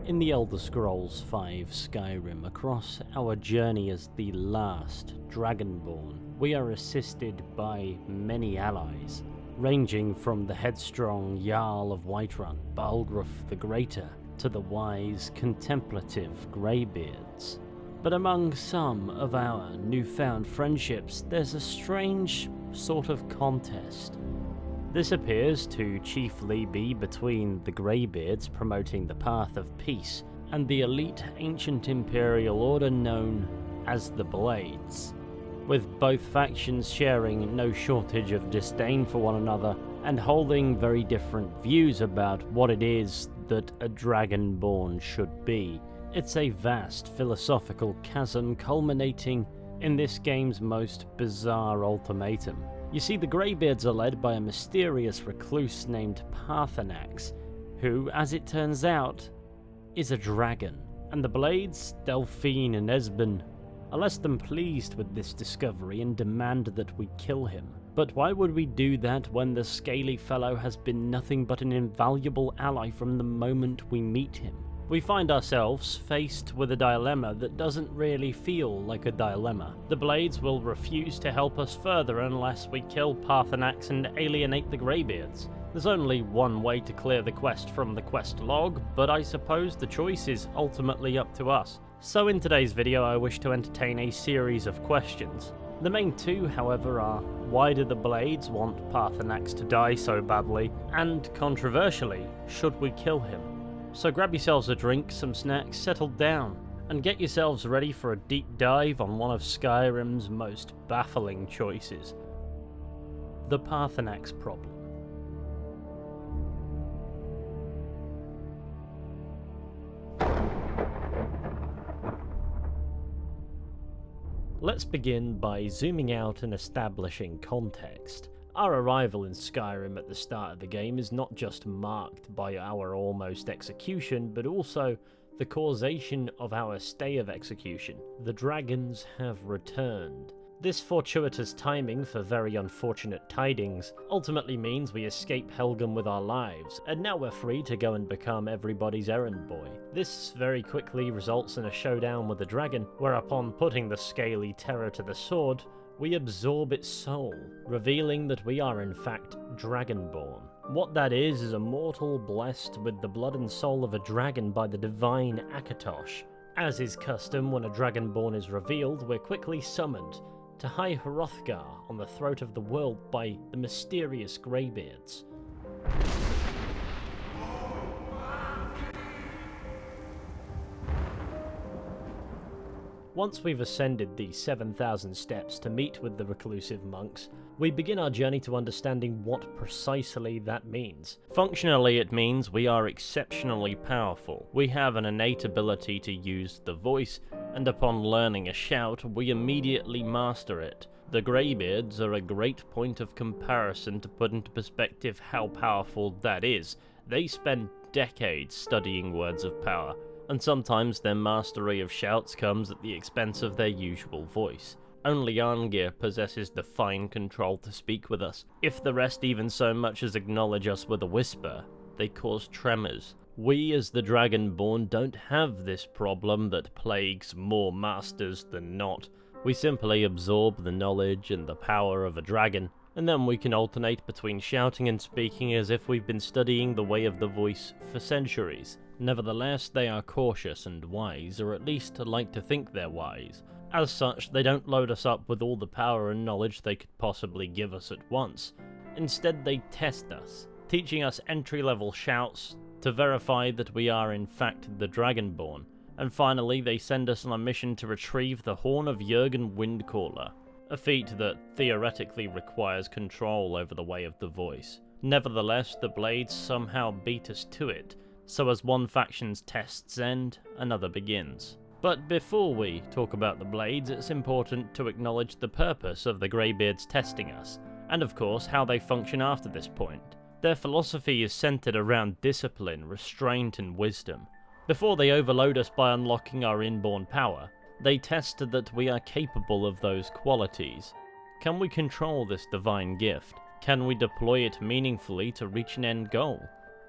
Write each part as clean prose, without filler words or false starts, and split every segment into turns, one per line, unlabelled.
In the Elder Scrolls V Skyrim, across our journey as the Last Dragonborn, we are assisted by many allies, ranging from the headstrong Jarl of Whiterun, Balgruuf the Greater, to the wise, contemplative Greybeards. But among some of our newfound friendships, there's a strange sort of contest. This appears to chiefly be between the Greybeards promoting the path of peace and the elite ancient imperial order known as the Blades, with both factions sharing no shortage of disdain for one another and holding very different views about what it is that a Dragonborn should be. It's a vast philosophical chasm culminating in this game's most bizarre ultimatum. You see, the Greybeards are led by a mysterious recluse named Paarthurnax, who, as it turns out, is a dragon. And the Blades, Delphine and Esben, are less than pleased with this discovery and demand that we kill him. But why would we do that when the scaly fellow has been nothing but an invaluable ally from the moment we meet him? We find ourselves faced with a dilemma that doesn't really feel like a dilemma. The Blades will refuse to help us further unless we kill Paarthurnax and alienate the Greybeards. There's only one way to clear the quest from the quest log, but I suppose the choice is ultimately up to us. So in today's video I wish to entertain a series of questions. The main two, however, are: why do the Blades want Paarthurnax to die so badly? And controversially, should we kill him? So grab yourselves a drink, some snacks, settle down, and get yourselves ready for a deep dive on one of Skyrim's most baffling choices: the Paarthurnax problem. Let's begin by zooming out and establishing context. Our arrival in Skyrim at the start of the game is not just marked by our almost execution, but also the causation of our stay of execution. The dragons have returned. This fortuitous timing for very unfortunate tidings ultimately means we escape Helgen with our lives, and now we're free to go and become everybody's errand boy. This very quickly results in a showdown with the dragon, where upon putting the scaly terror to the sword, we absorb its soul, revealing that we are in fact Dragonborn. What that is a mortal blessed with the blood and soul of a dragon by the divine Akatosh. As is custom when a Dragonborn is revealed, we're quickly summoned to High Hrothgar on the throat of the world by the mysterious Greybeards. Once we've ascended the 7,000 steps to meet with the reclusive monks, we begin our journey to understanding what precisely that means. Functionally, it means we are exceptionally powerful. We have an innate ability to use the voice, and upon learning a shout, we immediately master it. The Greybeards are a great point of comparison to put into perspective how powerful that is. They spend decades studying words of power, and sometimes their mastery of shouts comes at the expense of their usual voice. Only Arngir possesses the fine control to speak with us. If the rest even so much as acknowledge us with a whisper, they cause tremors. We as the Dragonborn don't have this problem that plagues more masters than not. We simply absorb the knowledge and the power of a dragon, and then we can alternate between shouting and speaking as if we've been studying the way of the voice for centuries. Nevertheless, they are cautious and wise, or at least like to think they're wise. As such, they don't load us up with all the power and knowledge they could possibly give us at once. Instead, they test us, teaching us entry-level shouts to verify that we are in fact the Dragonborn. And finally, they send us on a mission to retrieve the Horn of Jurgen Windcaller, a feat that theoretically requires control over the way of the voice. Nevertheless, the Blades somehow beat us to it, so as one faction's tests end, another begins. But before we talk about the Blades, it's important to acknowledge the purpose of the Greybeards testing us, and of course how they function after this point. Their philosophy is centered around discipline, restraint and wisdom. Before they overload us by unlocking our inborn power, they test that we are capable of those qualities. Can we control this divine gift? Can we deploy it meaningfully to reach an end goal?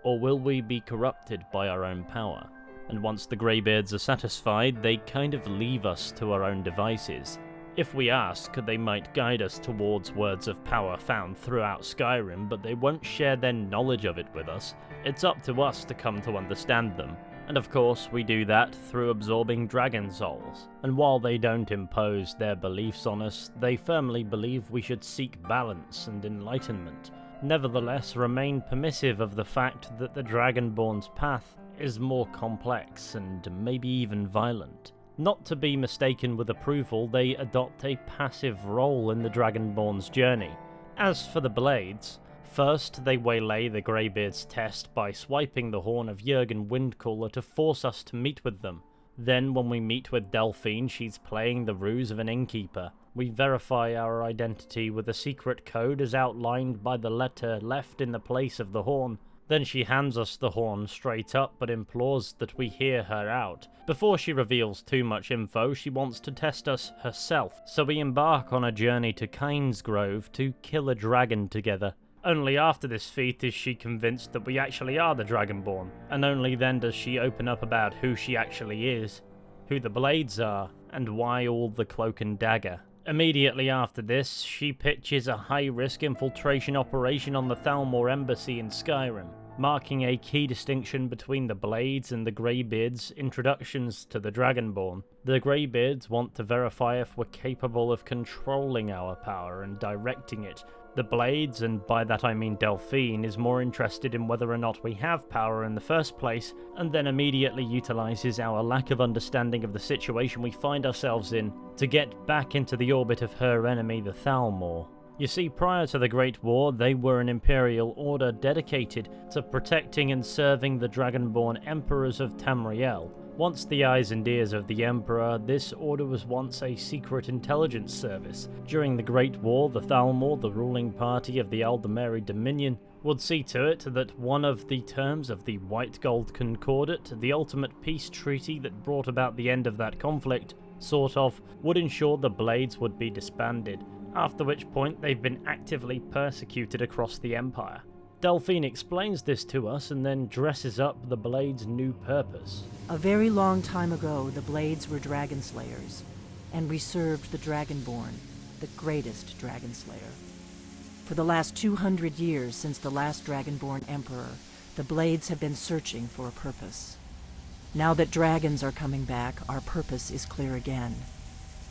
Or will we be corrupted by our own power? and once the Greybeards are satisfied, they kind of leave us to our own devices. If we ask, they might guide us towards words of power found throughout Skyrim, but they won't share their knowledge of it with us. It's up to us to come to understand them. And of course, we do that through absorbing dragon souls. And while they don't impose their beliefs on us, they firmly believe we should seek balance and enlightenment. Nevertheless, remain permissive of the fact that the Dragonborn's path is more complex and maybe even violent. Not to be mistaken with approval, they adopt a passive role in the Dragonborn's journey. As for the Blades, first they waylay the Greybeards' test by swiping the horn of Jurgen Windcaller to force us to meet with them. Then when we meet with Delphine, she's playing the ruse of an innkeeper. We verify our identity with a secret code as outlined by the letter left in the place of the horn. Then she hands us the horn straight up but implores that we hear her out. Before she reveals too much info, she wants to test us herself, so we embark on a journey to Kynes Grove to kill a dragon together. Only after this feat is she convinced that we actually are the Dragonborn, and only then does she open up about who she actually is, who the Blades are, and why all the cloak and dagger. Immediately after this, she pitches a high-risk infiltration operation on the Thalmor embassy in Skyrim, marking a key distinction between the Blades and the Greybeards' introductions to the Dragonborn. The Greybeards want to verify if we're capable of controlling our power and directing it. The Blades, and by that I mean Delphine, is more interested in whether or not we have power in the first place, and then immediately utilizes our lack of understanding of the situation we find ourselves in to get back into the orbit of her enemy, the Thalmor. You see, prior to the Great War, they were an imperial order dedicated to protecting and serving the Dragonborn emperors of Tamriel. Once the eyes and ears of the Emperor, this order was once a secret intelligence service. During the Great War, the Thalmor, the ruling party of the Aldemeri Dominion, would see to it that one of the terms of the White Gold Concordat, the ultimate peace treaty that brought about the end of that conflict, would ensure the Blades would be disbanded, after which point they've been actively persecuted across the Empire. Delphine explains this to us and then dresses up the Blades' new purpose.
A very long time ago, the Blades were dragon slayers, and we served the Dragonborn, the greatest dragon slayer. For the last 200 years since the last Dragonborn Emperor, the Blades have been searching for a purpose. Now that dragons are coming back, our purpose is clear again.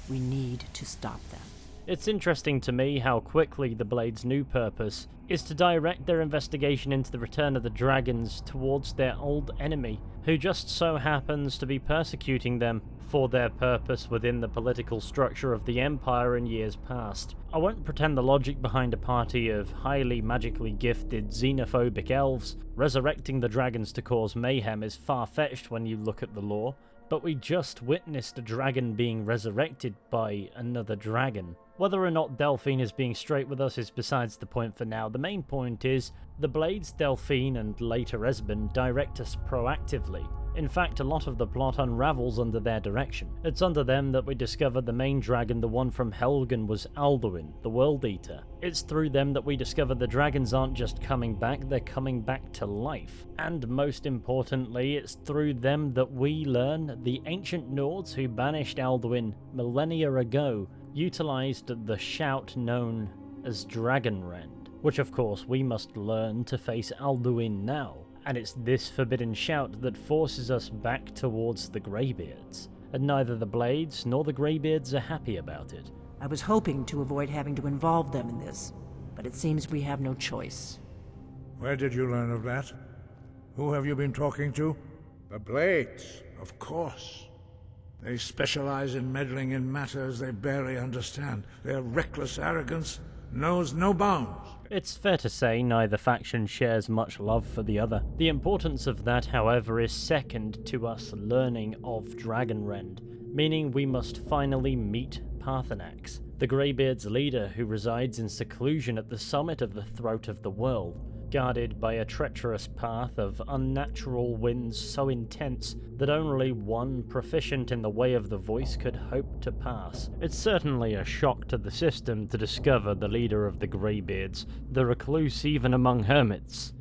We need to stop them.
It's interesting to me how quickly the Blades' new purpose is to direct their investigation into the return of the dragons towards their old enemy, who just so happens to be persecuting them for their purpose within the political structure of the Empire in years past. I won't pretend the logic behind a party of highly magically gifted xenophobic elves resurrecting the dragons to cause mayhem is far-fetched when you look at the lore, but we just witnessed a dragon being resurrected by another dragon. Whether or not Delphine is being straight with us is besides the point for now. The main point is, the Blades, Delphine, and later Esben direct us proactively. In fact, a lot of the plot unravels under their direction. It's under them that we discover the main dragon, the one from Helgen, was Alduin, the World Eater. It's through them that we discover the dragons aren't just coming back, they're coming back to life. And most importantly, it's through them that we learn the ancient Nords who banished Alduin millennia ago utilized the shout known as Dragonrend, which of course we must learn to face Alduin now. And it's this forbidden shout that forces us back towards the Greybeards, and neither the Blades nor the Greybeards are happy about it.
I was hoping to avoid having to involve them in this, but it seems we have no choice.
Where did you learn of that? Who have you been talking to?
The Blades, of course. They specialize in meddling in matters they barely understand. Their reckless arrogance knows no bounds.
It's fair to say neither faction shares much love for the other. The importance of that, however, is second to us learning of Dragonrend, meaning we must finally meet Paarthurnax, the Greybeards' leader who resides in seclusion at the summit of the throat of the world, guarded by a treacherous path of unnatural winds so intense that only one proficient in the way of the voice could hope to pass. It's certainly a shock to the system to discover the leader of the Greybeards, the recluse even among hermits,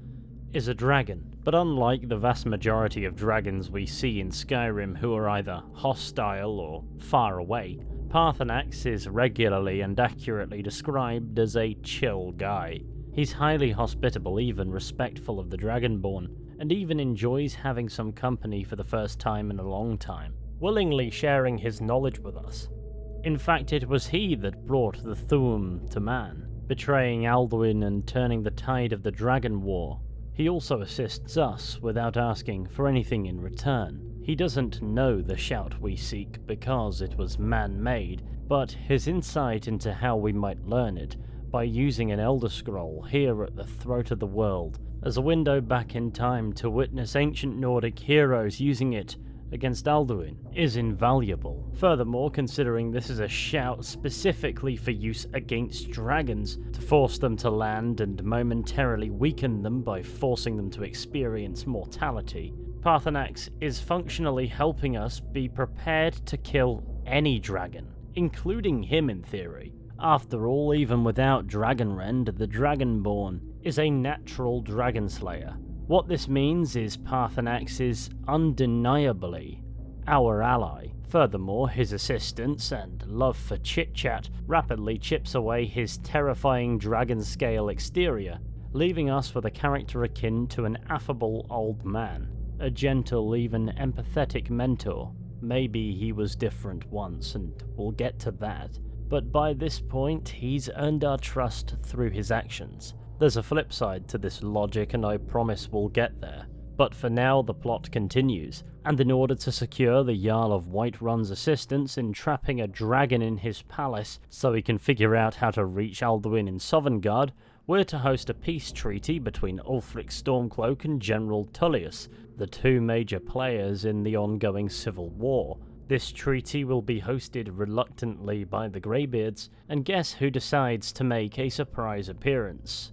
is a dragon, but unlike the vast majority of dragons we see in Skyrim who are either hostile or far away, Paarthurnax is regularly and accurately described as a chill guy. He's highly hospitable, even respectful of the Dragonborn, and even enjoys having some company for the first time in a long time, willingly sharing his knowledge with us. In fact, it was he that brought the Thu'um to man, betraying Alduin and turning the tide of the Dragon War. He also assists us without asking for anything in return. He doesn't know the shout we seek because it was man-made, but his insight into how we might learn it by using an Elder Scroll here at the throat of the world as a window back in time to witness ancient Nordic heroes using it against Alduin is invaluable. Furthermore, considering this is a shout specifically for use against dragons, to force them to land and momentarily weaken them by forcing them to experience mortality, Paarthurnax is functionally helping us be prepared to kill any dragon, including him in theory. After all, even without Dragonrend, the Dragonborn is a natural dragon slayer. What this means is Paarthurnax is undeniably our ally. Furthermore, his assistance and love for chit-chat rapidly chips away his terrifying dragon-scale exterior, leaving us with a character akin to an affable old man, a gentle, even empathetic mentor. Maybe he was different once, and we'll get to that. But by this point, he's earned our trust through his actions. There's a flip side to this logic, and I promise we'll get there. But for now, the plot continues, and in order to secure the Jarl of Whiterun's assistance in trapping a dragon in his palace so he can figure out how to reach Alduin in Sovngarde, we're to host a peace treaty between Ulfric Stormcloak and General Tullius, the two major players in the ongoing civil war. This treaty will be hosted reluctantly by the Greybeards, and guess who decides to make a surprise appearance?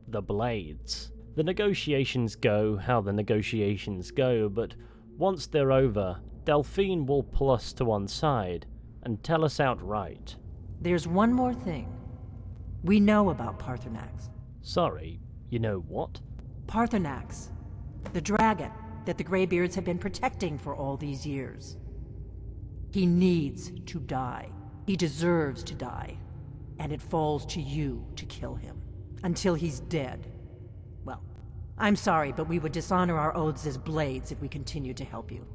The Blades. The negotiations go how the negotiations go, but once they're over, Delphine will pull us to one side and tell us outright.
There's one more thing. We know about Paarthurnax.
Sorry, you know what?
Paarthurnax, the dragon that the Greybeards have been protecting for all these years. He needs to die. He deserves to die. And it falls to you to kill him. Until he's dead. Well, I'm sorry, but we would dishonor our oaths as blades if we continued to help you.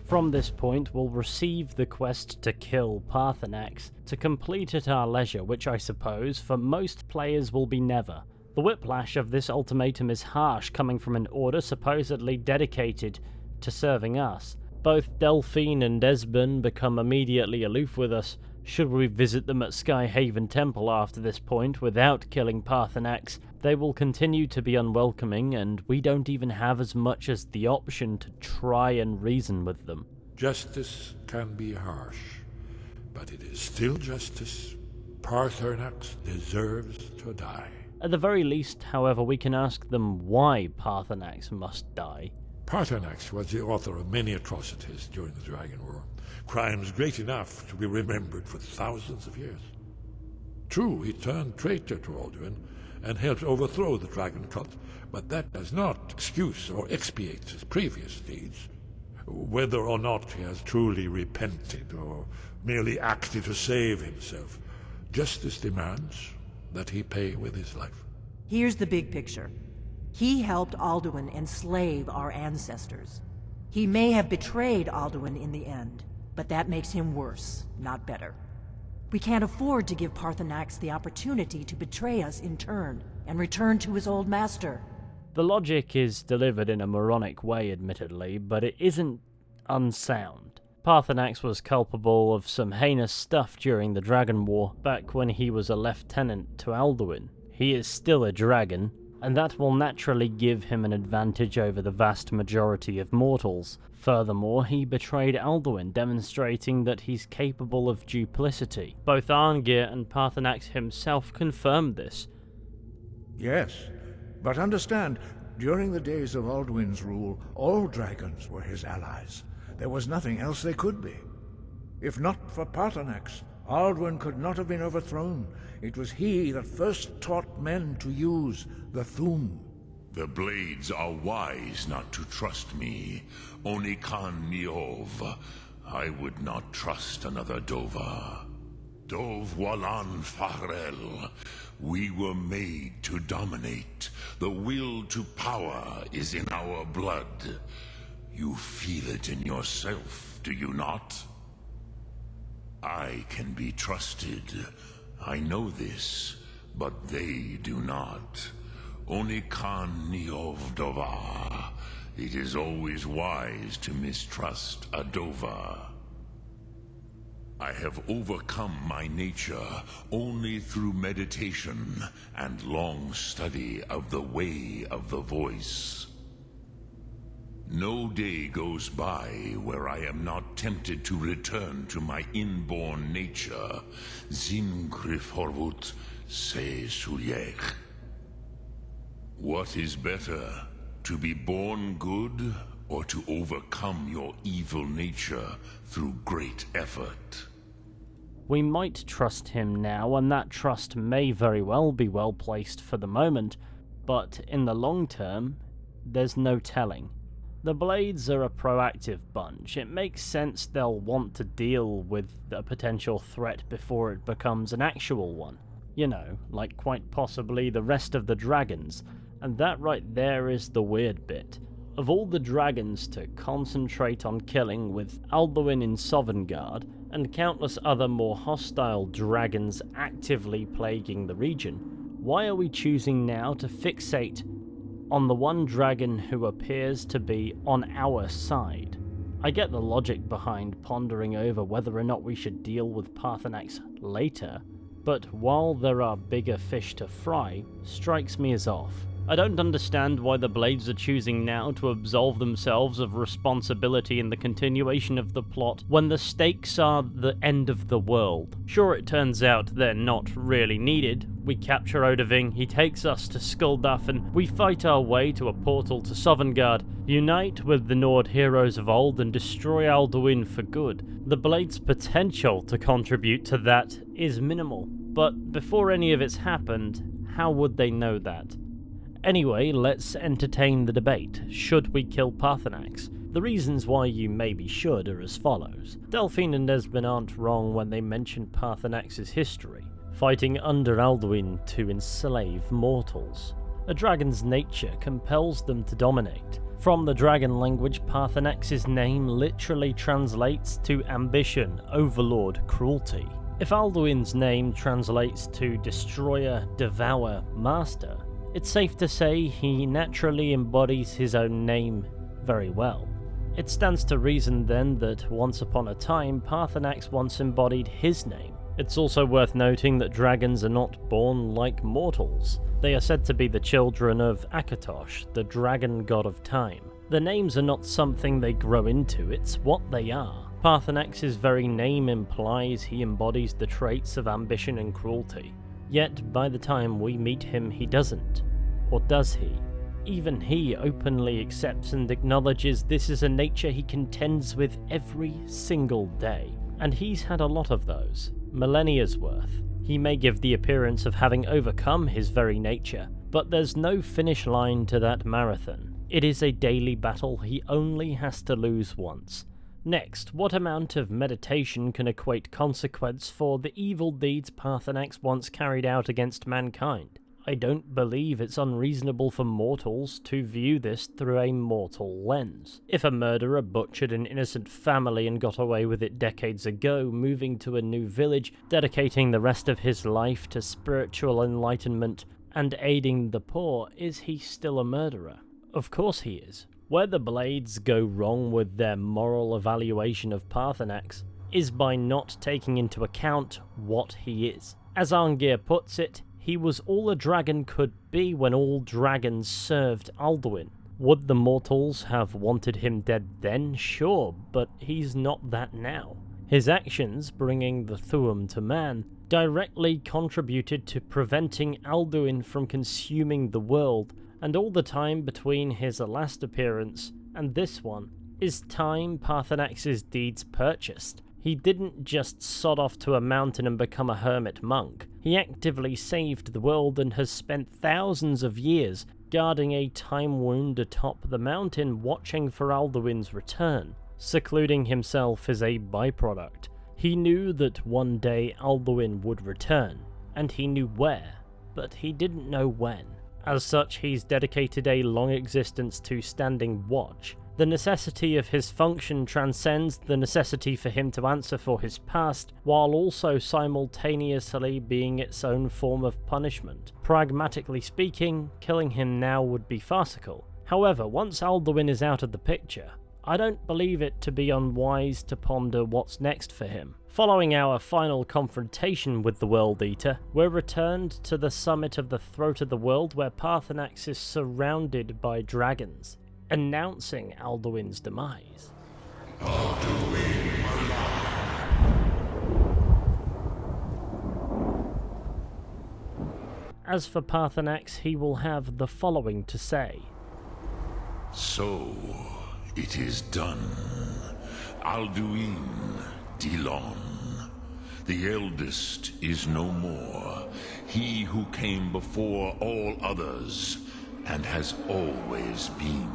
From this point, we'll receive the quest to kill Paarthurnax, to complete at our leisure, which I suppose for most players will be never. The whiplash of this ultimatum is harsh, coming from an order supposedly dedicated to serving us. Both Delphine and Esben become immediately aloof with us. Should we visit them at Skyhaven Temple after this point without killing Paarthurnax, they will continue to be unwelcoming, and we don't even have as much as the option to try and reason with them.
Justice can be harsh, but it is still justice. Paarthurnax deserves to die.
At the very least, however, we can ask them why Paarthurnax must die.
Paarthurnax was the author of many atrocities during the Dragon War, crimes great enough to be remembered for thousands of years. True, he turned traitor to Alduin and helped overthrow the dragon cult, but that does not excuse or expiate his previous deeds. Whether or not he has truly repented or merely acted to save himself, justice demands that he pay with his life.
Here's the big picture. He helped Alduin enslave our ancestors. He may have betrayed Alduin in the end, but that makes him worse, not better. We can't afford to give Paarthurnax the opportunity to betray us in turn, and return to his old master.
The logic is delivered in a moronic way, admittedly, but it isn't unsound. Paarthurnax was culpable of some heinous stuff during the Dragon War, back when he was a lieutenant to Alduin. He is still a dragon, and that will naturally give him an advantage over the vast majority of mortals. Furthermore, he betrayed Alduin, demonstrating that he's capable of duplicity. Both Arngir and Paarthurnax himself confirmed this.
Yes, but understand, during the days of Alduin's rule, all dragons were his allies. There was nothing else they could be. If not for Paarthurnax, Alduin could not have been overthrown. It was he that first taught men to use the Thu'um.
The blades are wise not to trust me. Only Khan Niov. I would not trust another Dova. Dov Walan Farel. We were made to dominate. The will to power is in our blood. You feel it in yourself, do you not? I can be trusted. I know this, but they do not. Only Khan Niov Dova. It is always wise to mistrust a Dova. I have overcome my nature only through meditation and long study of the way of the voice. No day goes by where I am not tempted to return to my inborn nature. Zimgrifhorvut se suyech. What is better, to be born good or to overcome your evil nature through great effort?
We might trust him now, and that trust may very well be well placed for the moment, but in the long term, there's no telling. The Blades are a proactive bunch. It makes sense they'll want to deal with a potential threat before it becomes an actual one. You know, like quite possibly the rest of the dragons, and that right there is the weird bit. Of all the dragons to concentrate on killing, with Alduin in Sovngarde, and countless other more hostile dragons actively plaguing the region, why are we choosing now to fixate on the one dragon who appears to be on our side? I get the logic behind pondering over whether or not we should deal with Paarthurnax later, but while there are bigger fish to fry, strikes me as off. I don't understand why the Blades are choosing now to absolve themselves of responsibility in the continuation of the plot when the stakes are the end of the world. Sure, it turns out they're not really needed. We capture Odahviing, he takes us to Skuldaf, and we fight our way to a portal to Sovngarde, unite with the Nord heroes of old, and destroy Alduin for good. The Blades' potential to contribute to that is minimal, but before any of it's happened, how would they know that? Anyway, let's entertain the debate. Should we kill Paarthurnax? The reasons why you maybe should are as follows. Delphine and Esben aren't wrong when they mention Paarthurnax's history, fighting under Alduin to enslave mortals. A dragon's nature compels them to dominate. From the dragon language, Paarthurnax's name literally translates to ambition, overlord, cruelty. If Alduin's name translates to destroyer, devourer, master, it's safe to say he naturally embodies his own name very well. It stands to reason then that once upon a time, Paarthurnax once embodied his name. It's also worth noting that dragons are not born like mortals. They are said to be the children of Akatosh, the dragon god of time. The names are not something they grow into, it's what they are. Paarthurnax's very name implies he embodies the traits of ambition and cruelty. Yet, by the time we meet him, he doesn't. Or does he? Even he openly accepts and acknowledges this is a nature he contends with every single day. And he's had a lot of those, millennia's worth. He may give the appearance of having overcome his very nature, but there's no finish line to that marathon. It is a daily battle he only has to lose once. Next, what amount of meditation can equate consequence for the evil deeds Paarthurnax once carried out against mankind? I don't believe it's unreasonable for mortals to view this through a mortal lens. If a murderer butchered an innocent family and got away with it decades ago, moving to a new village, dedicating the rest of his life to spiritual enlightenment and aiding the poor, is he still a murderer? Of course he is. Where the Blades go wrong with their moral evaluation of Paarthurnax is by not taking into account what he is. As Arngir puts it, he was all a dragon could be when all dragons served Alduin. Would the mortals have wanted him dead then? Sure, but he's not that now. His actions, bringing the Thu'um to man, directly contributed to preventing Alduin from consuming the world, and all the time between his last appearance and this one is time Paarthurnax's deeds purchased. He didn't just sod off to a mountain and become a hermit monk. He actively saved the world and has spent thousands of years guarding a time wound atop the mountain, watching for Alduin's return, secluding himself as a byproduct. He knew that one day Alduin would return, and he knew where, but he didn't know when. As such, he's dedicated a long existence to standing watch. The necessity of his function transcends the necessity for him to answer for his past, while also simultaneously being its own form of punishment. Pragmatically speaking, killing him now would be farcical. However, once Alduin is out of the picture, I don't believe it to be unwise to ponder what's next for him. Following our final confrontation with the World Eater, we're returned to the summit of the Throat of the World, where Paarthurnax is surrounded by dragons, announcing Alduin's demise. As for Paarthurnax, he will have the following to say.
So, it is done. Alduin Dilon, the eldest, is no more. He who came before all others, and has always been.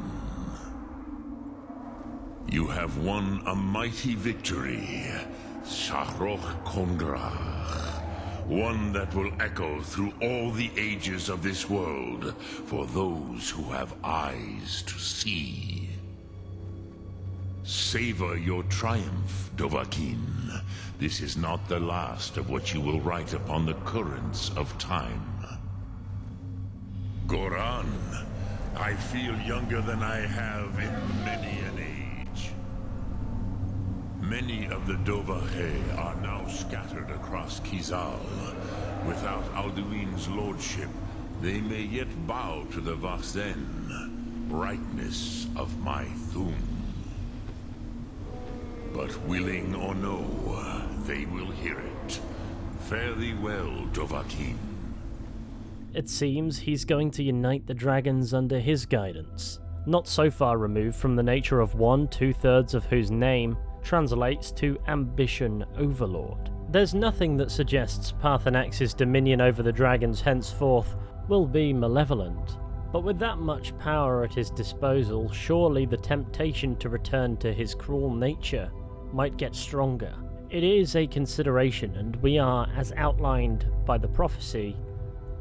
You have won a mighty victory, Shahroch Kongrach. One that will echo through all the ages of this world for those who have eyes to see. Savor your triumph, Dovahkiin. This is not the last of what you will write upon the currents of time. Goran, I feel younger than I have in many an age. Many of the Dovahkiin are now scattered across Kizal. Without Alduin's lordship, they may yet bow to the Vaxen, brightness of my Thum. But willing or no, they will hear it. Fare thee well, Dovahkiin.
It seems he's going to unite the dragons under his guidance, not so far removed from the nature of one 2/3 of whose name translates to Ambition Overlord. There's nothing that suggests Paarthurnax's dominion over the dragons henceforth will be malevolent, but with that much power at his disposal, surely the temptation to return to his cruel nature might get stronger. It is a consideration, and we are, as outlined by the prophecy,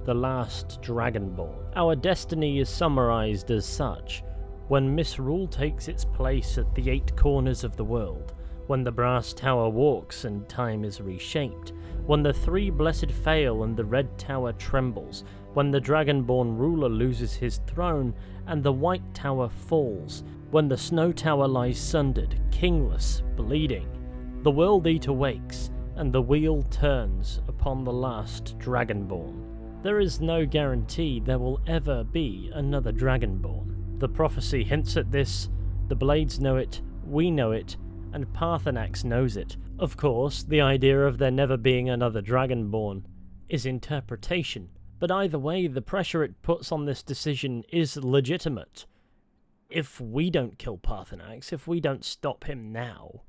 the last Dragonborn. Our destiny is summarized as such. When misrule takes its place at the 8 corners of the world, when the brass tower walks and time is reshaped, when the 3 blessed fail and the red tower trembles, when the Dragonborn ruler loses his throne and the white tower falls, when the snow tower lies sundered, kingless, bleeding, the World Eater wakes, and the wheel turns upon the last Dragonborn. There is no guarantee there will ever be another Dragonborn. The prophecy hints at this, the Blades know it, we know it, and Paarthurnax knows it. Of course, the idea of there never being another Dragonborn is interpretation, but either way, the pressure it puts on this decision is legitimate. If we don't kill Paarthurnax, if we don't stop him now,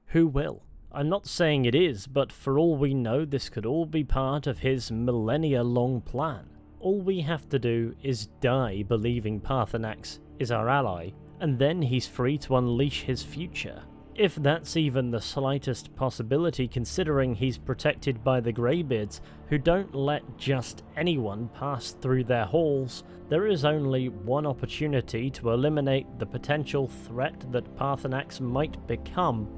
who will? I'm not saying it is, but for all we know, this could all be part of his millennia-long plan. All we have to do is die believing Paarthurnax is our ally, and then he's free to unleash his future. If that's even the slightest possibility, considering he's protected by the Greybeards, who don't let just anyone pass through their halls, there is only one opportunity to eliminate the potential threat that Paarthurnax might become,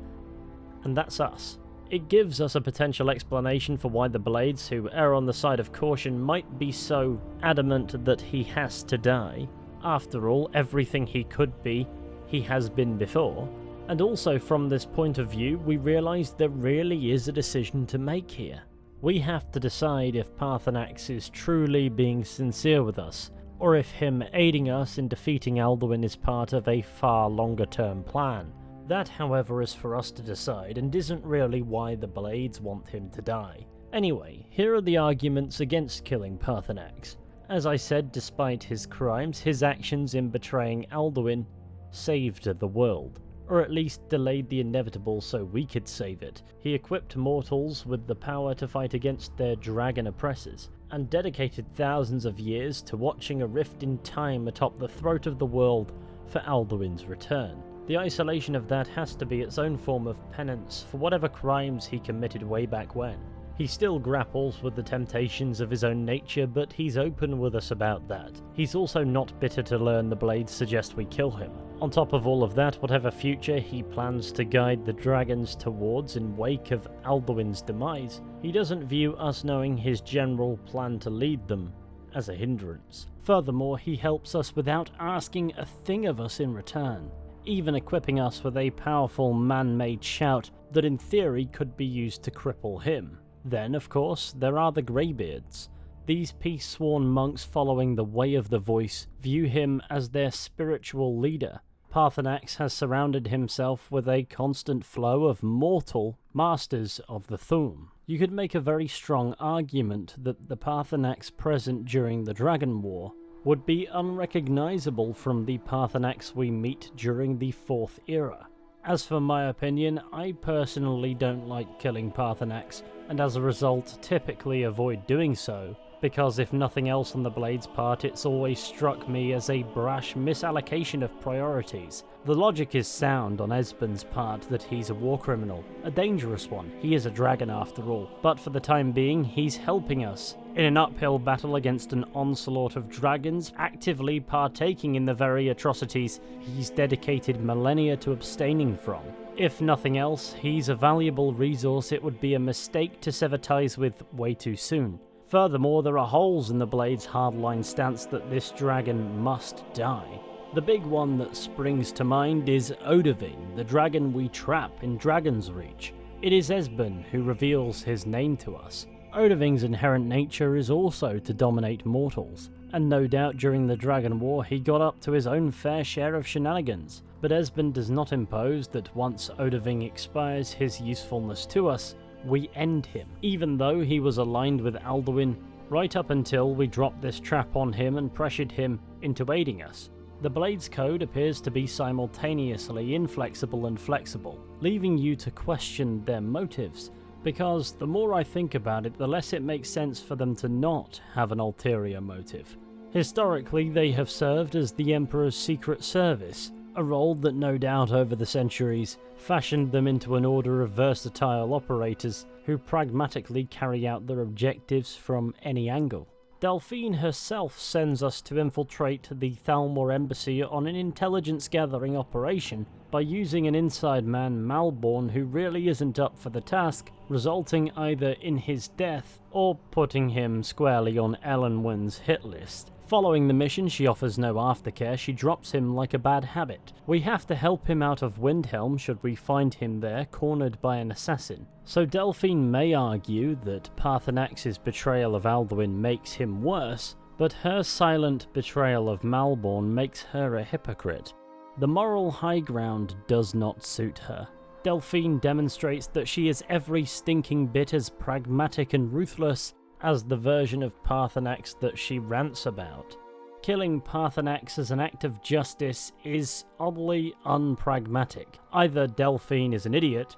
and that's us. It gives us a potential explanation for why the Blades, who err on the side of caution, might be so adamant that he has to die. After all, everything he could be, he has been before. And also from this point of view, we realise there really is a decision to make here. We have to decide if Paarthurnax is truly being sincere with us, or if him aiding us in defeating Alduin is part of a far longer term plan. That, however, is for us to decide, and isn't really why the Blades want him to die. Anyway, here are the arguments against killing Paarthurnax. As I said, despite his crimes, his actions in betraying Alduin saved the world, or at least delayed the inevitable so we could save it. He equipped mortals with the power to fight against their dragon oppressors, and dedicated thousands of years to watching a rift in time atop the throat of the world for Alduin's return. The isolation of that has to be its own form of penance for whatever crimes he committed way back when. He still grapples with the temptations of his own nature, but he's open with us about that. He's also not bitter to learn the blades suggest we kill him. On top of all of that, whatever future he plans to guide the dragons towards in wake of Alduin's demise, he doesn't view us knowing his general plan to lead them as a hindrance. Furthermore, he helps us without asking a thing of us in return, even equipping us with a powerful man-made shout that in theory could be used to cripple him. Then, of course, there are the Greybeards. These peace-sworn monks following the Way of the Voice view him as their spiritual leader. Paarthurnax has surrounded himself with a constant flow of mortal masters of the Thu'um. You could make a very strong argument that the Paarthurnax present during the Dragon War would be unrecognizable from the Paarthurnax we meet during the Fourth Era. As for my opinion, I personally don't like killing Paarthurnax, and as a result typically avoid doing so, because if nothing else on the Blade's part, it's always struck me as a brash misallocation of priorities. The logic is sound on Esbern's part that he's a war criminal, a dangerous one. He is a dragon after all, but for the time being, he's helping us in an uphill battle against an onslaught of dragons, actively partaking in the very atrocities he's dedicated millennia to abstaining from. If nothing else, he's a valuable resource it would be a mistake to sever ties with way too soon. Furthermore, there are holes in the Blade's hardline stance that this dragon must die. The big one that springs to mind is Alduin, the dragon we trap in Dragon's Reach. It is Esbern who reveals his name to us. Alduin's inherent nature is also to dominate mortals, and no doubt during the Dragon War he got up to his own fair share of shenanigans, but Esbern does not impose that once Alduin expires his usefulness to us, we end him, even though he was aligned with Alduin right up until we dropped this trap on him and pressured him into aiding us. The Blade's code appears to be simultaneously inflexible and flexible, leaving you to question their motives, because the more I think about it, the less it makes sense for them to not have an ulterior motive. Historically, they have served as the Emperor's secret service, a role that no doubt over the centuries fashioned them into an order of versatile operators who pragmatically carry out their objectives from any angle. Delphine herself sends us to infiltrate the Thalmor embassy on an intelligence-gathering operation by using an inside man, Malborn, who really isn't up for the task, resulting either in his death or putting him squarely on Elenwen's hit list. Following the mission, she offers no aftercare, she drops him like a bad habit. We have to help him out of Windhelm should we find him there, cornered by an assassin. So Delphine may argue that Paarthurnax's betrayal of Alduin makes him worse, but her silent betrayal of Malborn makes her a hypocrite. The moral high ground does not suit her. Delphine demonstrates that she is every stinking bit as pragmatic and ruthless as the version of Paarthurnax that she rants about. Killing Paarthurnax as an act of justice is oddly unpragmatic. Either Delphine is an idiot,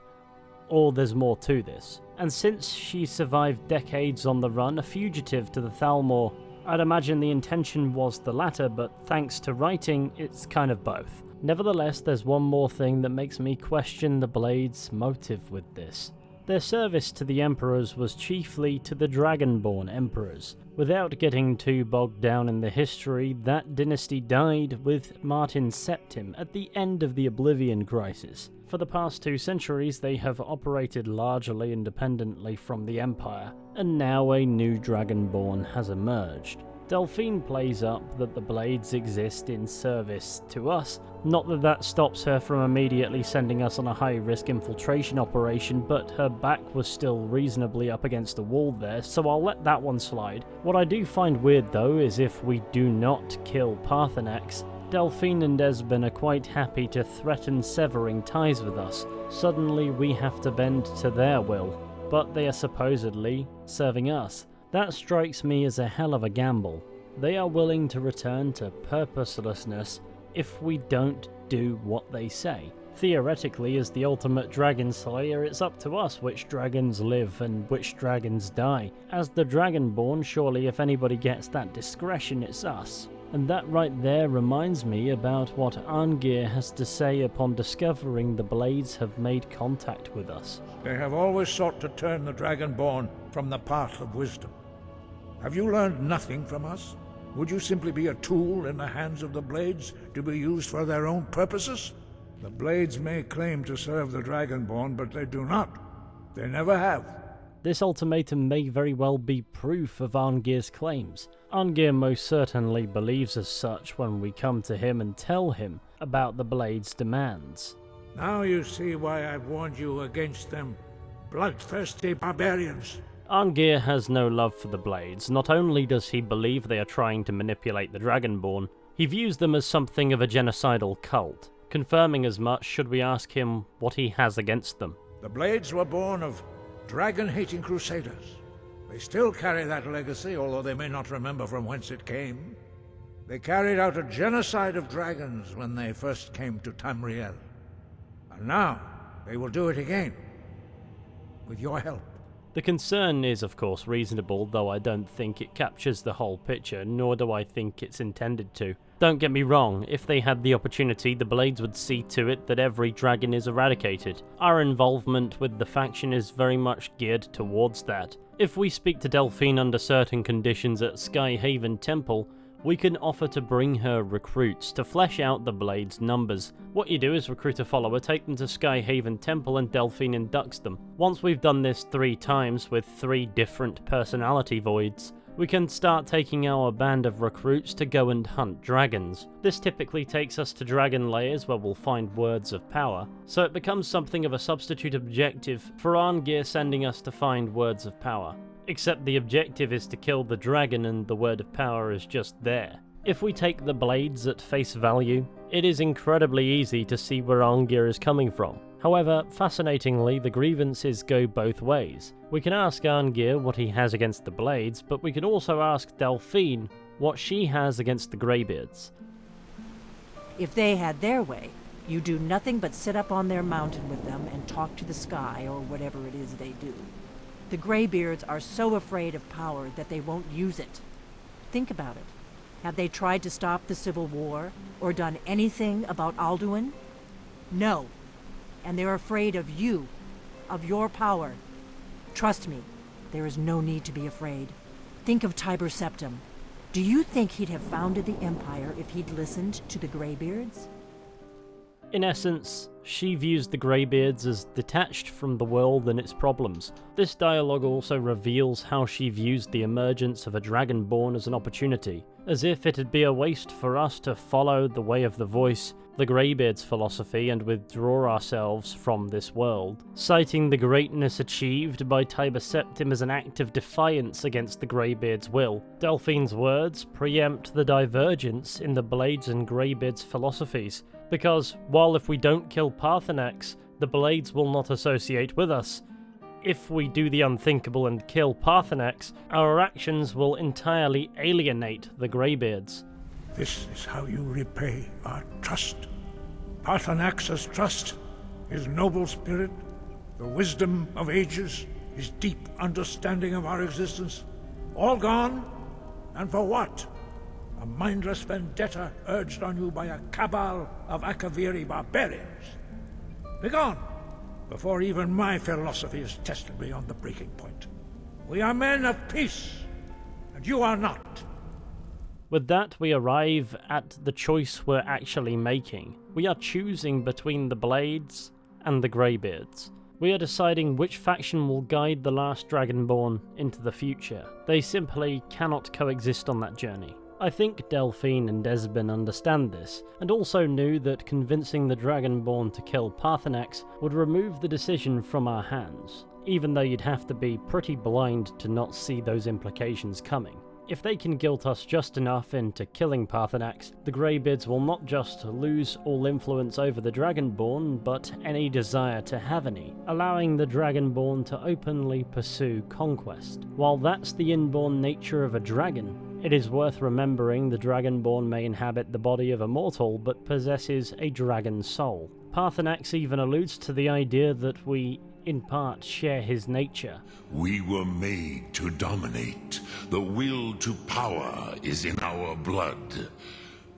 or there's more to this. And since she survived decades on the run, a fugitive to the Thalmor, I'd imagine the intention was the latter, but thanks to writing, it's kind of both. Nevertheless, there's one more thing that makes me question the Blade's motive with this. Their service to the Emperors was chiefly to the Dragonborn Emperors. Without getting too bogged down in the history, that dynasty died with Martin Septim at the end of the Oblivion Crisis. For the past 2 centuries, they have operated largely independently from the Empire, and now a new Dragonborn has emerged. Delphine plays up that the Blades exist in service to us, not that that stops her from immediately sending us on a high-risk infiltration operation, but her back was still reasonably up against the wall there, so I'll let that one slide. What I do find weird though is if we do not kill Paarthurnax, Delphine and Esbern are quite happy to threaten severing ties with us. Suddenly we have to bend to their will, but they are supposedly serving us. That strikes me as a hell of a gamble. They are willing to return to purposelessness if we don't do what they say. Theoretically, as the ultimate dragon slayer, it's up to us which dragons live and which dragons die. As the Dragonborn, surely if anybody gets that discretion, it's us. And that right there reminds me about what Arngir has to say upon discovering the blades have made contact with us.
They have always sought to turn the Dragonborn from the path of wisdom. Have you learned nothing from us? Would you simply be a tool in the hands of the blades to be used for their own purposes? The blades may claim to serve the Dragonborn, but they do not. They never have.
This ultimatum may very well be proof of Arngir's claims. Arngir most certainly believes as such when we come to him and tell him about the Blade's demands.
Now you see why I've warned you against them, bloodthirsty barbarians.
Arngir has no love for the Blades. Not only does he believe they are trying to manipulate the Dragonborn, he views them as something of a genocidal cult, confirming as much should we ask him what he has against them.
The Blades were born of dragon-hating crusaders. They still carry that legacy, although they may not remember from whence it came. They carried out a genocide of dragons when they first came to Tamriel. And now, they will do it again. With your help.
The concern is of course reasonable, though I don't think it captures the whole picture, nor do I think it's intended to. Don't get me wrong, if they had the opportunity, the Blades would see to it that every dragon is eradicated. Our involvement with the faction is very much geared towards that. If we speak to Delphine under certain conditions at Skyhaven Temple, we can offer to bring her recruits to flesh out the Blades' numbers. What you do is recruit a follower, take them to Skyhaven Temple, and Delphine inducts them. Once we've done this 3 times with 3 different personality voids, we can start taking our band of recruits to go and hunt dragons. This typically takes us to dragon layers where we'll find words of power, so it becomes something of a substitute objective for Arngir sending us to find words of power. Except the objective is to kill the dragon and the word of power is just there. If we take the Blades at face value, it is incredibly easy to see where Arngir is coming from. However, fascinatingly, the grievances go both ways. We can ask Arngir what he has against the Blades, but we can also ask Delphine what she has against the Greybeards.
If they had their way, you do nothing but sit up on their mountain with them and talk to the sky or whatever it is they do. The Greybeards are so afraid of power that they won't use it. Think about it. Have they tried to stop the Civil War or done anything about Alduin? No. And they're afraid of you, of your power. Trust me, there is no need to be afraid. Think of Tiber Septim. Do you think he'd have founded the Empire if he'd listened to the Greybeards?
In essence, she views the Greybeards as detached from the world and its problems. This dialogue also reveals how she views the emergence of a Dragonborn as an opportunity, as if it'd be a waste for us to follow the way of the voice, the Greybeards' philosophy, and withdraw ourselves from this world, citing the greatness achieved by Tiber Septim as an act of defiance against the Greybeards' will. Delphine's words preempt the divergence in the Blades and Greybeards' philosophies, because while if we don't kill Paarthurnax, the Blades will not associate with us, if we do the unthinkable and kill Paarthurnax, our actions will entirely alienate the Greybeards.
This is how you repay our trust. Paarthurnax's trust, his noble spirit, the wisdom of ages, his deep understanding of our existence, all gone? And for what? A mindless vendetta urged on you by a cabal of Akaviri barbarians. Begone, before even my philosophy is tested beyond the breaking point. We are men of peace, and you are not.
With that, we arrive at the choice we're actually making. We are choosing between the Blades and the Greybeards. We are deciding which faction will guide the Last Dragonborn into the future. They simply cannot coexist on that journey. I think Delphine and Desbin understand this, and also knew that convincing the Dragonborn to kill Paarthurnax would remove the decision from our hands, even though you'd have to be pretty blind to not see those implications coming. If they can guilt us just enough into killing Paarthurnax, the Greybeards will not just lose all influence over the Dragonborn, but any desire to have any, allowing the Dragonborn to openly pursue conquest. While that's the inborn nature of a dragon, It is worth remembering the Dragonborn may inhabit the body of a mortal, but possesses a dragon soul. Paarthurnax even alludes to the idea that we, in part, share his nature.
We were made to dominate. The will to power is in our blood.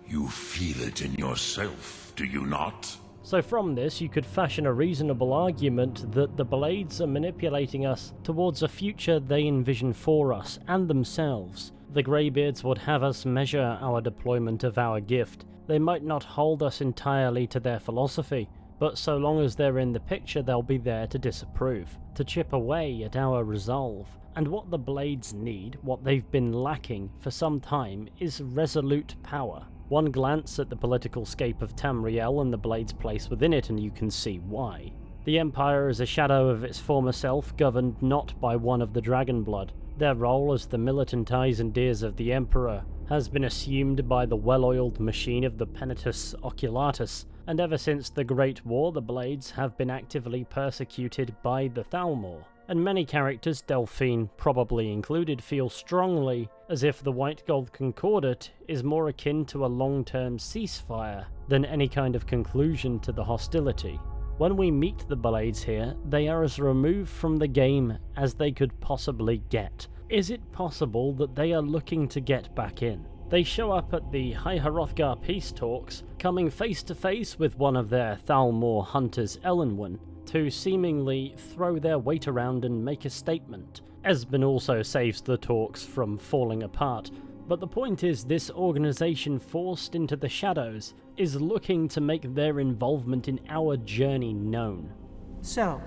You feel it in yourself, do you not?
So from this, you could fashion a reasonable argument that the Blades are manipulating us towards a future they envision for us and themselves. The Greybeards would have us measure our deployment of our gift. They might not hold us entirely to their philosophy, but so long as they're in the picture, they'll be there to disapprove, to chip away at our resolve. And what the Blades need, what they've been lacking for some time, is resolute power. One glance at the political scape of Tamriel and the Blades' place within it and you can see why. The Empire is a shadow of its former self, governed not by one of the Dragonblood. Their role as the militant eyes and ears of the Emperor has been assumed by the well-oiled machine of the Penitus Oculatus, and ever since the Great War the Blades have been actively persecuted by the Thalmor. And many characters, Delphine probably included, feel strongly as if the White Gold Concordat is more akin to a long-term ceasefire than any kind of conclusion to the hostility. When we meet the Blades here, they are as removed from the game as they could possibly get. Is it possible that they are looking to get back in? They show up at the High Hrothgar peace talks, coming face to face with one of their Thalmor hunters, Elenwen, to seemingly throw their weight around and make a statement. Esben also saves the talks from falling apart, but the point is this organisation forced into the shadows is looking to make their involvement in our journey known.
So,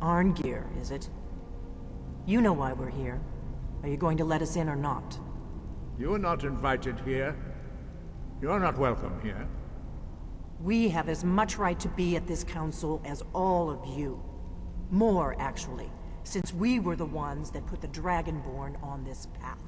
Arngeir, is it? You know why we're here. Are you going to let us in or not?
You're not invited here. You're not welcome here.
We have as much right to be at this council as all of you. More, actually, since we were the ones that put the Dragonborn on this path.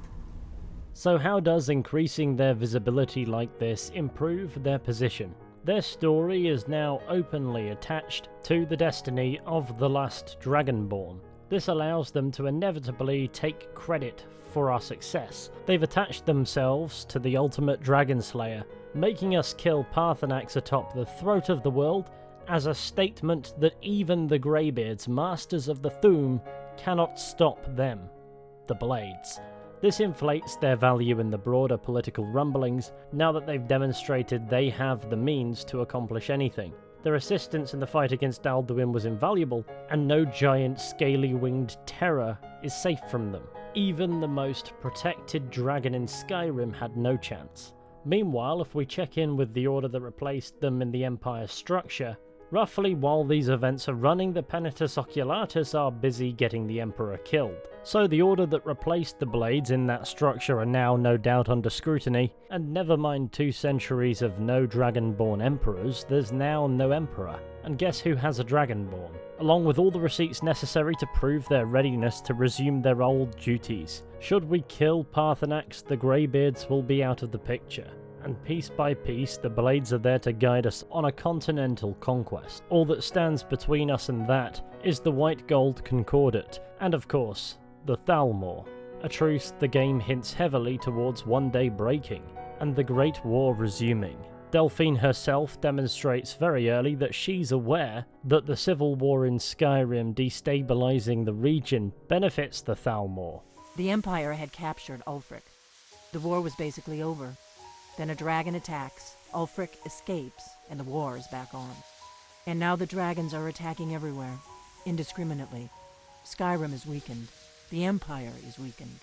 So how does increasing their visibility like this improve their position? Their story is now openly attached to the destiny of the Last Dragonborn. This allows them to inevitably take credit for our success. They've attached themselves to the ultimate dragon slayer, making us kill Paarthurnax atop the throat of the world as a statement that even the Greybeards, masters of the Thu'um, cannot stop them, the Blades. This inflates their value in the broader political rumblings now that they've demonstrated they have the means to accomplish anything. Their assistance in the fight against Alduin was invaluable, and no giant scaly-winged terror is safe from them. Even the most protected dragon in Skyrim had no chance. Meanwhile, if we check in with the order that replaced them in the Empire's structure, roughly while these events are running, the Penitus Oculatus are busy getting the Emperor killed. So the order that replaced the Blades in that structure are now no doubt under scrutiny, and never mind 2 centuries of no Dragonborn Emperors, there's now no Emperor. And guess who has a Dragonborn? Along with all the receipts necessary to prove their readiness to resume their old duties. Should we kill Paarthurnax, the Greybeards will be out of the picture. And piece by piece, the Blades are there to guide us on a continental conquest. All that stands between us and that is the White Gold Concordat, and of course, the Thalmor. A truce the game hints heavily towards one day breaking, and the Great War resuming. Delphine herself demonstrates very early that she's aware that the civil war in Skyrim destabilizing the region benefits the Thalmor.
The Empire had captured Ulfric. The war was basically over. Then a dragon attacks, Ulfric escapes, and the war is back on. And now the dragons are attacking everywhere, indiscriminately. Skyrim is weakened. The Empire is weakened.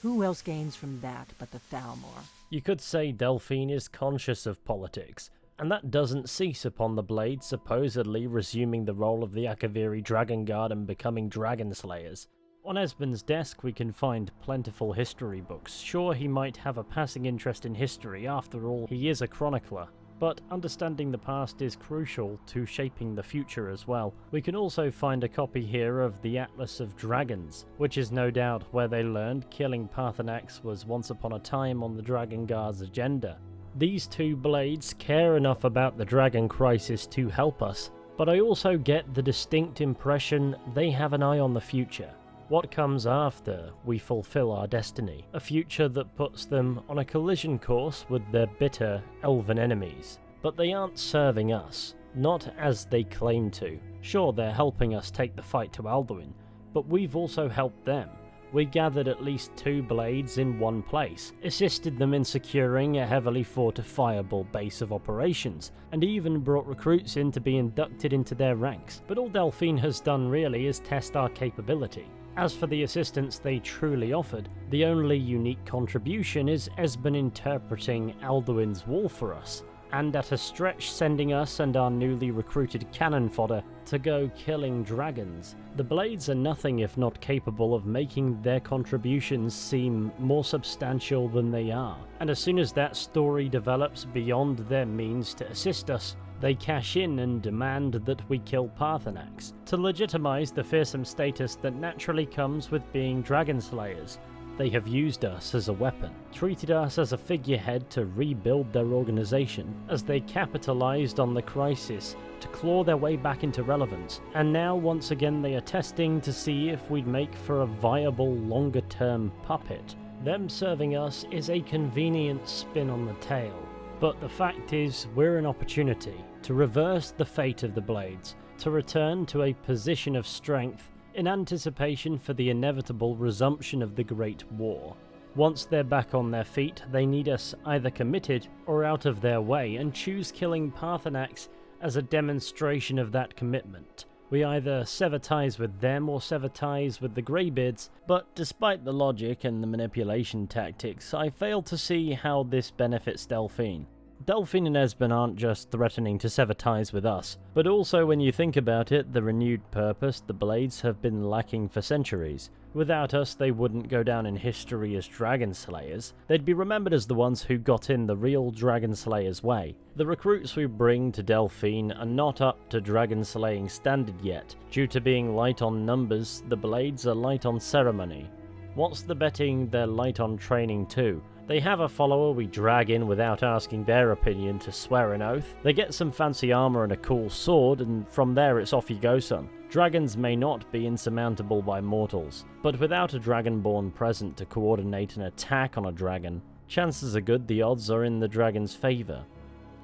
Who else gains from that but the Thalmor?
You could say Delphine is conscious of politics, and that doesn't cease upon the Blades supposedly resuming the role of the Akaviri Dragon Guard and becoming dragon slayers. On Esben's desk we can find plentiful history books. Sure, he might have a passing interest in history, after all he is a chronicler, but understanding the past is crucial to shaping the future as well. We can also find a copy here of the Atlas of Dragons, which is no doubt where they learned killing Paarthurnax was once upon a time on the Dragon Guard's agenda. These 2 Blades care enough about the dragon crisis to help us, but I also get the distinct impression they have an eye on the future. What comes after we fulfill our destiny, a future that puts them on a collision course with their bitter elven enemies. But they aren't serving us, not as they claim to. Sure, they're helping us take the fight to Alduin, but we've also helped them. We gathered at least 2 blades in one place, assisted them in securing a heavily fortifiable base of operations, and even brought recruits in to be inducted into their ranks. But all Delphine has done really is test our capability. As for the assistance they truly offered, the only unique contribution is Esben interpreting Alduin's wall for us, and at a stretch sending us and our newly recruited cannon fodder to go killing dragons. The blades are nothing if not capable of making their contributions seem more substantial than they are, and as soon as that story develops beyond their means to assist us, they cash in and demand that we kill Paarthurnax, to legitimize the fearsome status that naturally comes with being dragon slayers. They have used us as a weapon, treated us as a figurehead to rebuild their organization, as they capitalized on the crisis to claw their way back into relevance, and now once again they are testing to see if we'd make for a viable longer-term puppet. Them serving us is a convenient spin on the tail, but the fact is we're an opportunity to reverse the fate of the blades, to return to a position of strength in anticipation for the inevitable resumption of the Great War. Once they're back on their feet, they need us either committed or out of their way, and choose killing Paarthurnax as a demonstration of that commitment. We either sever ties with them or sever ties with the Greybeards, but despite the logic and the manipulation tactics, I fail to see how this benefits Delphine. Delphine and Esben aren't just threatening to sever ties with us, but also when you think about it, the renewed purpose the Blades have been lacking for centuries. Without us, they wouldn't go down in history as dragon slayers. They'd be remembered as the ones who got in the real dragon slayer's way. The recruits we bring to Delphine are not up to dragon slaying standard yet. Due to being light on numbers, the Blades are light on ceremony. What's the betting they're light on training too? They have a follower we drag in without asking their opinion to swear an oath. They get some fancy armor and a cool sword, and from there it's off you go, son. Dragons may not be insurmountable by mortals, but without a Dragonborn present to coordinate an attack on a dragon, chances are good the odds are in the dragon's favor.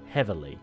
Heavily.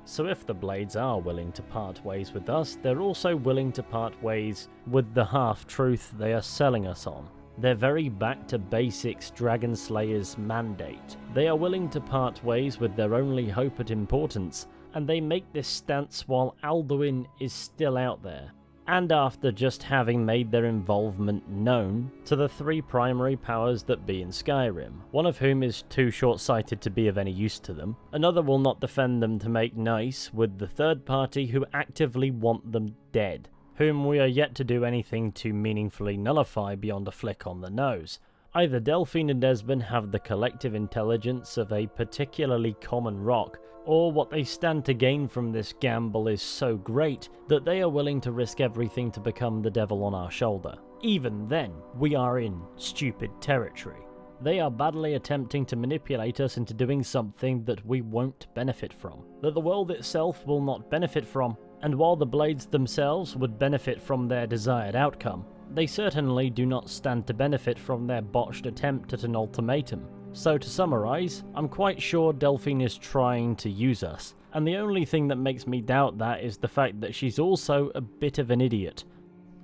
So if the Blades are willing to part ways with us, they're also willing to part ways with the half-truth they are selling us on. Their very back-to-basics Dragon Slayer's mandate. They are willing to part ways with their only hope at importance, and they make this stance while Alduin is still out there. And after just having made their involvement known to the 3 primary powers that be in Skyrim, one of whom is too short-sighted to be of any use to them, another will not defend them to make nice with the third party who actively want them dead, whom we are yet to do anything to meaningfully nullify beyond a flick on the nose. Either Delphine and Esben have the collective intelligence of a particularly common rock, or what they stand to gain from this gamble is so great that they are willing to risk everything to become the devil on our shoulder. Even then, we are in stupid territory. They are badly attempting to manipulate us into doing something that we won't benefit from, that the world itself will not benefit from. And while the Blades themselves would benefit from their desired outcome, they certainly do not stand to benefit from their botched attempt at an ultimatum. So to summarise, I'm quite sure Delphine is trying to use us, and the only thing that makes me doubt that is the fact that she's also a bit of an idiot.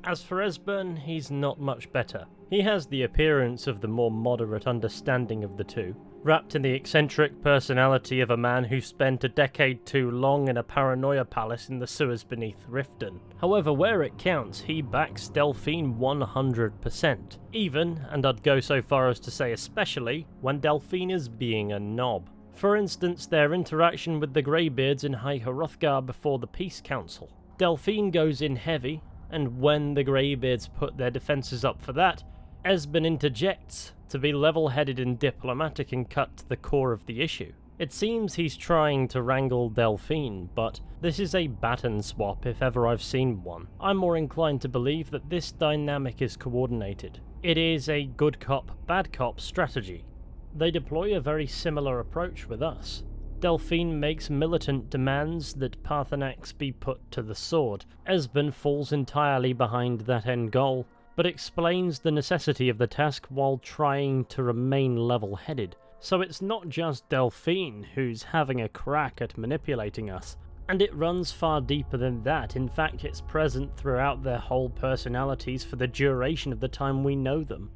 As for Esben, he's not much better. He has the appearance of the more moderate understanding of the two, wrapped in the eccentric personality of a man who spent a decade too long in a paranoia palace in the sewers beneath Riften. However, where it counts, he backs Delphine 100%. Even, and I'd go so far as to say especially, when Delphine is being a knob. For instance, their interaction with the Greybeards in High Hrothgar before the Peace Council. Delphine goes in heavy, and when the Greybeards put their defences up for that, Esben interjects to be level-headed and diplomatic and cut to the core of the issue. It seems he's trying to wrangle Delphine, but this is a baton swap if ever I've seen one. I'm more inclined to believe that this dynamic is coordinated. It is a good cop, bad cop strategy. They deploy a very similar approach with us. Delphine makes militant demands that Paarthurnax be put to the sword. Esben falls entirely behind that end goal, but explains the necessity of the task while trying to remain level-headed. So it's not just Delphine who's having a crack at manipulating us, and it runs far deeper than that. In fact, it's present throughout their whole personalities for the duration of the time we know them.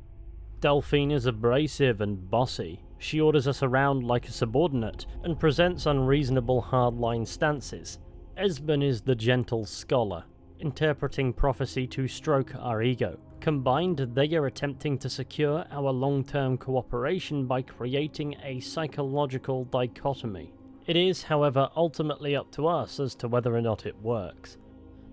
Delphine is abrasive and bossy. She orders us around like a subordinate and presents unreasonable hardline stances. Esben is the gentle scholar, interpreting prophecy to stroke our ego. Combined, they are attempting to secure our long-term cooperation by creating a psychological dichotomy. It is, however, ultimately up to us as to whether or not it works.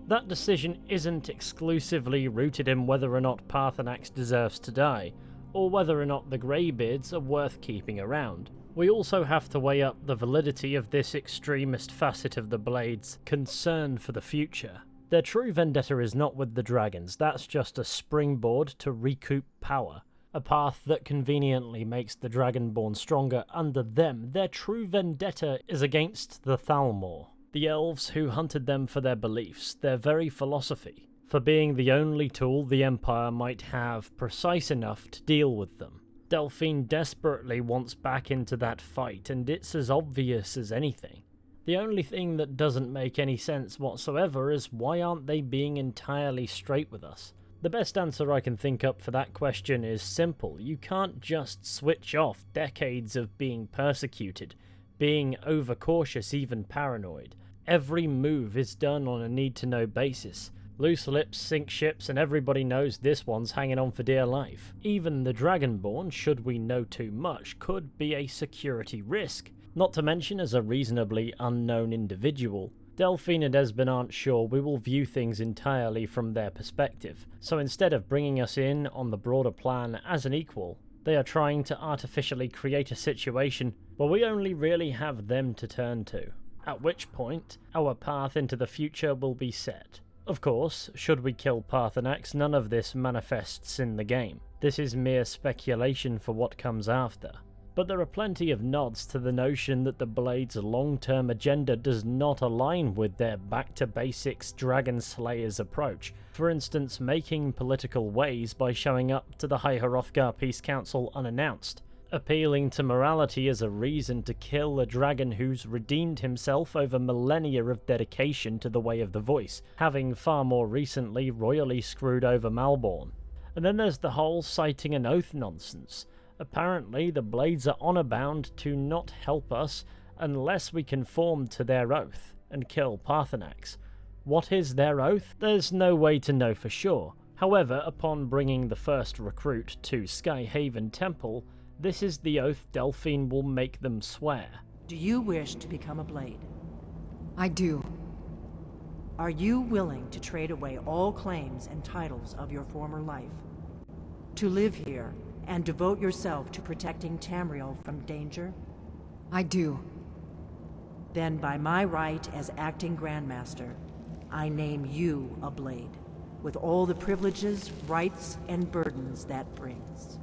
That decision isn't exclusively rooted in whether or not Paarthurnax deserves to die, or whether or not the Greybeards are worth keeping around. We also have to weigh up the validity of this extremist facet of the Blades' concern for the future. Their true vendetta is not with the dragons, that's just a springboard to recoup power. A path that conveniently makes the Dragonborn stronger under them. Their true vendetta is against the Thalmor, the elves who hunted them for their beliefs, their very philosophy, for being the only tool the Empire might have precise enough to deal with them. Delphine desperately wants back into that fight, and it's as obvious as anything. The only thing that doesn't make any sense whatsoever is why aren't they being entirely straight with us? The best answer I can think up for that question is simple. You can't just switch off decades of being persecuted, being overcautious, even paranoid. Every move is done on a need-to-know basis. Loose lips sink ships, and everybody knows this one's hanging on for dear life. Even the Dragonborn, should we know too much, could be a security risk. Not to mention as a reasonably unknown individual. Delphine and Esben aren't sure we will view things entirely from their perspective, so instead of bringing us in on the broader plan as an equal, they are trying to artificially create a situation where we only really have them to turn to, at which point our path into the future will be set. Of course, should we kill Paarthurnax, none of this manifests in the game. This is mere speculation for what comes after. But there are plenty of nods to the notion that the Blades' long-term agenda does not align with their back-to-basics Dragon Slayers approach, for instance making political waves by showing up to the High Hrothgar Peace Council unannounced, appealing to morality as a reason to kill a dragon who's redeemed himself over millennia of dedication to the Way of the Voice, having far more recently royally screwed over Malborn. And then there's the whole citing an oath nonsense. Apparently, the Blades are honor-bound to not help us unless we conform to their oath and kill Paarthurnax. What is their oath? There's no way to know for sure. However, upon bringing the first recruit to Skyhaven Temple, this is the oath Delphine will make them swear.
Do you wish to become a Blade?
I do.
Are you willing to trade away all claims and titles of your former life? To live here and devote yourself to protecting Tamriel from danger?
I do.
Then by my right as acting Grandmaster, I name you a Blade, with all the privileges, rights, and burdens that brings.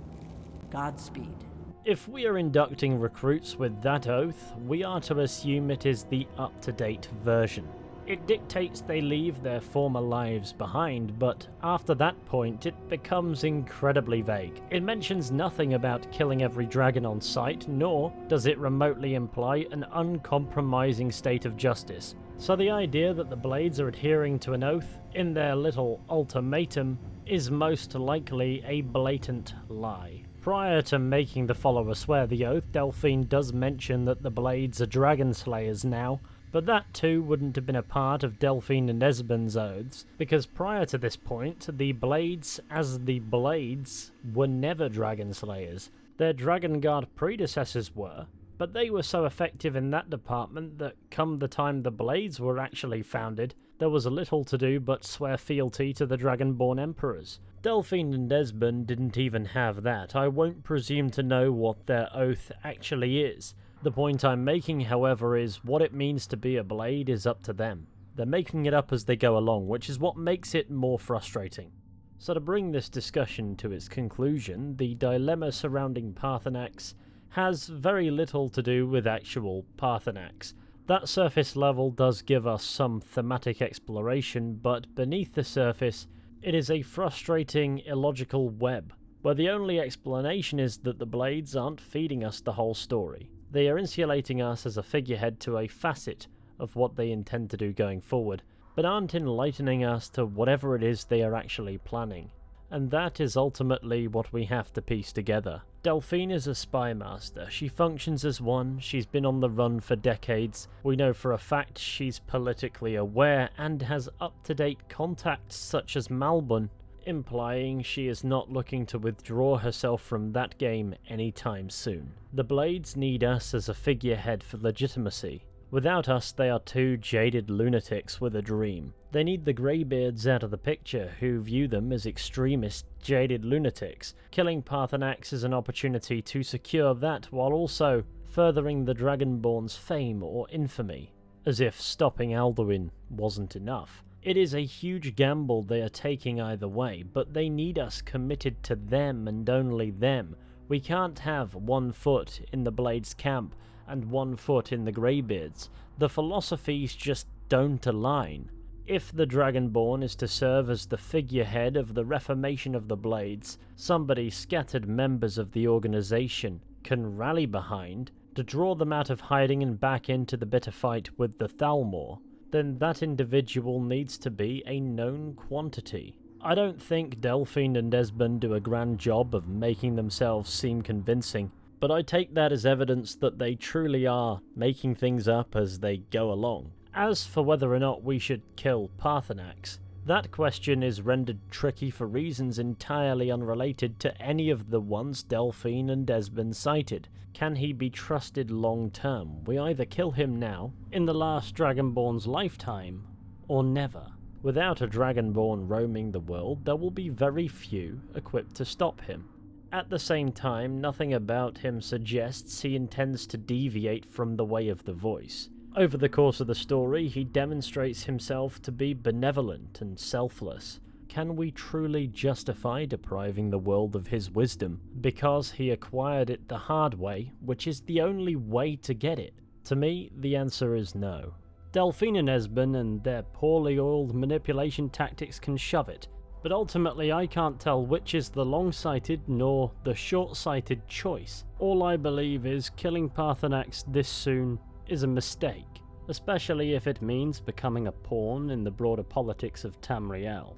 Godspeed.
If we are inducting recruits with that oath, we are to assume it is the up-to-date version. It dictates they leave their former lives behind, but after that point it becomes incredibly vague. It mentions nothing about killing every dragon on sight, nor does it remotely imply an uncompromising state of justice. So the idea that the Blades are adhering to an oath in their little ultimatum is most likely a blatant lie. Prior to making the follower swear the oath, Delphine does mention that the Blades are dragon slayers now, but that too wouldn't have been a part of Delphine and Esben's oaths, because prior to this point, the Blades, as the Blades, were never dragon slayers. Their Dragonguard predecessors were, but they were so effective in that department that come the time the Blades were actually founded, there was little to do but swear fealty to the Dragonborn Emperors. Delphine and Esben didn't even have that. I won't presume to know what their oath actually is. The point I'm making, however, is what it means to be a Blade is up to them. They're making it up as they go along, which is what makes it more frustrating. So to bring this discussion to its conclusion, the dilemma surrounding Paarthurnax has very little to do with actual Paarthurnax. That surface level does give us some thematic exploration, but beneath the surface, It is a frustrating, illogical web, where the only explanation is that the blades aren't feeding us the whole story. They are insulating us as a figurehead to a facet of what they intend to do going forward, but aren't enlightening us to whatever it is they are actually planning. And that is ultimately what we have to piece together. Delphine is a spy master. She functions as one. She's been on the run for decades. We know for a fact she's politically aware and has up-to-date contacts such as Malbun, implying she is not looking to withdraw herself from that game anytime soon. The Blades need us as a figurehead for legitimacy. Without us, they are two jaded lunatics with a dream. They need the Greybeards out of the picture, who view them as extremist, jaded lunatics. Killing Paarthurnax is an opportunity to secure that while also furthering the Dragonborn's fame or infamy. As if stopping Alduin wasn't enough. It is a huge gamble they are taking either way, but they need us committed to them and only them. We can't have 1 foot in the Blades' camp and 1 foot in the Greybeards. The philosophies just don't align. If the Dragonborn is to serve as the figurehead of the reformation of the Blades, somebody scattered members of the organization can rally behind to draw them out of hiding and back into the bitter fight with the Thalmor, then that individual needs to be a known quantity. I don't think Delphine and Esben do a grand job of making themselves seem convincing, but I take that as evidence that they truly are making things up as they go along. As for whether or not we should kill Paarthurnax, that question is rendered tricky for reasons entirely unrelated to any of the ones Delphine and Esben cited. Can he be trusted long term? We either kill him now, in the Last Dragonborn's lifetime, or never. Without a Dragonborn roaming the world, there will be very few equipped to stop him. At the same time, nothing about him suggests he intends to deviate from the way of the voice. Over the course of the story, he demonstrates himself to be benevolent and selfless. Can we truly justify depriving the world of his wisdom because he acquired it the hard way, which is the only way to get it? To me, the answer is no. Delphine and Esben and their poorly oiled manipulation tactics can shove it, but ultimately I can't tell which is the long-sighted nor the short-sighted choice. All I believe is killing Paarthurnax this soon is a mistake, especially if it means becoming a pawn in the broader politics of Tamriel.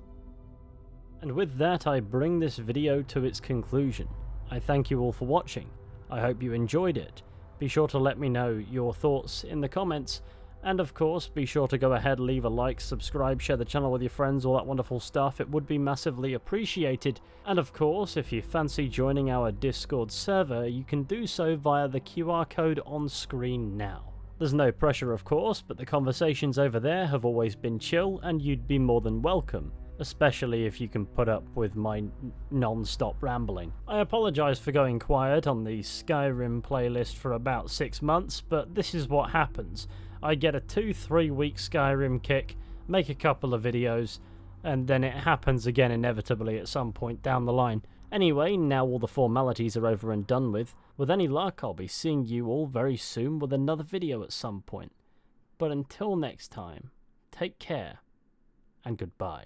And with that, I bring this video to its conclusion. I thank you all for watching. I hope you enjoyed it. Be sure to let me know your thoughts in the comments, and of course, be sure to go ahead, leave a like, subscribe, share the channel with your friends, all that wonderful stuff. It would be massively appreciated. And of course, if you fancy joining our Discord server, you can do so via the QR code on screen now. There's no pressure, of course, but the conversations over there have always been chill, and you'd be more than welcome, especially if you can put up with my non-stop rambling. I apologise for going quiet on the Skyrim playlist for about 6 months, but this is what happens. I get a 2-3 week Skyrim kick, make a couple of videos, and then it happens again inevitably at some point down the line. Anyway, now all the formalities are over and done with. With any luck, I'll be seeing you all very soon with another video at some point. But until next time, take care, and goodbye.